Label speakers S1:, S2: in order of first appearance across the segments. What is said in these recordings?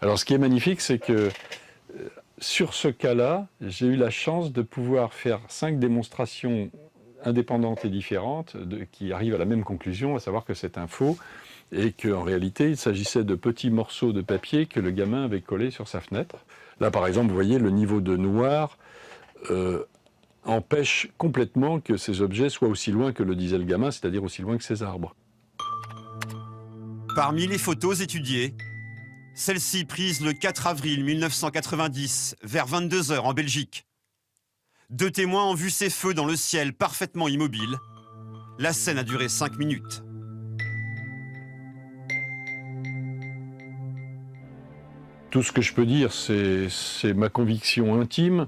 S1: Alors ce qui est magnifique, c'est que sur ce cas-là, j'ai eu la chance de pouvoir faire 5 démonstrations indépendantes et différentes qui arrivent à la même conclusion, à savoir que c'est un faux et qu'en réalité, il s'agissait de petits morceaux de papier que le gamin avait collés sur sa fenêtre. Là, par exemple, vous voyez, le niveau de noir empêche complètement que ces objets soient aussi loin que le disait le gamin, c'est-à-dire aussi loin que ces arbres.
S2: Parmi les photos étudiées, celle-ci prise le 4 avril 1990, vers 22 h en Belgique. 2 témoins ont vu ces feux dans le ciel parfaitement immobiles. La scène a duré 5 minutes.
S1: Tout ce que je peux dire, c'est ma conviction intime,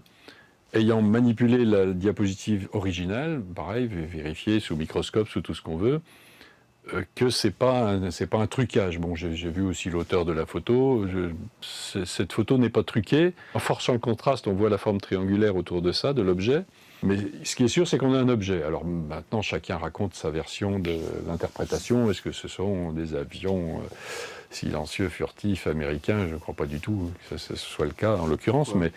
S1: ayant manipulé la diapositive originale, pareil, vérifier sous microscope, sous tout ce qu'on veut, que c'est pas un trucage. Bon, j'ai vu aussi l'auteur de la photo. Cette photo n'est pas truquée. En forçant le contraste, on voit la forme triangulaire autour de ça, de l'objet. Mais ce qui est sûr, c'est qu'on a un objet. Alors maintenant, chacun raconte sa version de l'interprétation. Est-ce que ce sont des avions silencieux, furtifs, américains? Je ne crois pas du tout que ce soit le cas, en l'occurrence. Ouais. Mais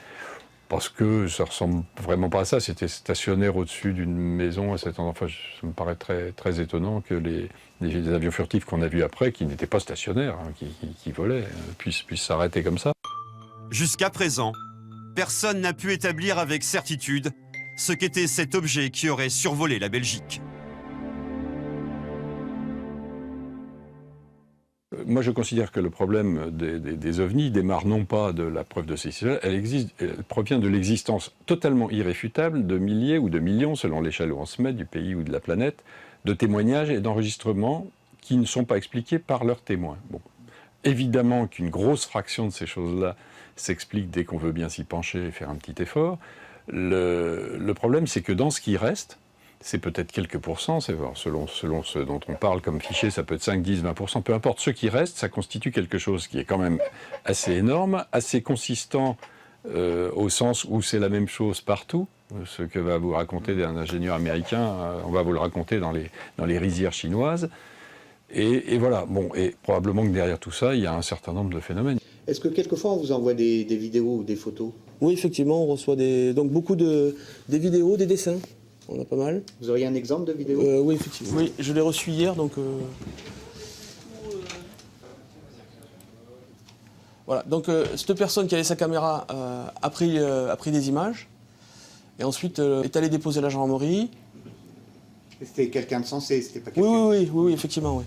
S1: parce que ça ressemble vraiment pas à ça. C'était stationnaire au-dessus d'une maison à cet endroit. Enfin, ça me paraît très, très étonnant que les avions furtifs qu'on a vus après, qui n'étaient pas stationnaires, hein, qui volaient, puissent s'arrêter comme ça.
S2: Jusqu'à présent, personne n'a pu établir avec certitude ce qu'était cet objet qui aurait survolé la Belgique.
S1: Moi, je considère que le problème des ovnis démarre non pas de la preuve de ceci, elle provient de l'existence totalement irréfutable de milliers ou de millions, selon l'échelle où on se met, du pays ou de la planète, de témoignages et d'enregistrements qui ne sont pas expliqués par leurs témoins. Bon. Évidemment qu'une grosse fraction de ces choses-là s'explique dès qu'on veut bien s'y pencher et faire un petit effort. Le problème, c'est que dans ce qui reste, c'est peut-être quelques pourcents, selon ce dont on parle comme fichier, ça peut être 5, 10, 20%, peu importe. Ce qui reste, ça constitue quelque chose qui est quand même assez énorme, assez consistant au sens où c'est la même chose partout. Ce que va vous raconter un ingénieur américain, on va vous le raconter dans les rizières chinoises. Et voilà, bon, et probablement que derrière tout ça, il y a un certain nombre de phénomènes.
S3: Est-ce que quelquefois on vous envoie des vidéos ou des photos?
S4: Oui, effectivement, on reçoit beaucoup des vidéos, des dessins. On a pas mal.
S3: Vous auriez un exemple de vidéo?
S4: Oui, effectivement. Oui, je l'ai reçu hier, donc... Voilà, donc cette personne qui avait sa caméra a pris des images, et ensuite est allée déposer à la gendarmerie.
S3: C'était quelqu'un de sensé, c'était pas quelqu'un...
S4: Oui, effectivement, oui.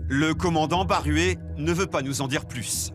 S2: Le commandant Baruet ne veut pas nous en dire plus.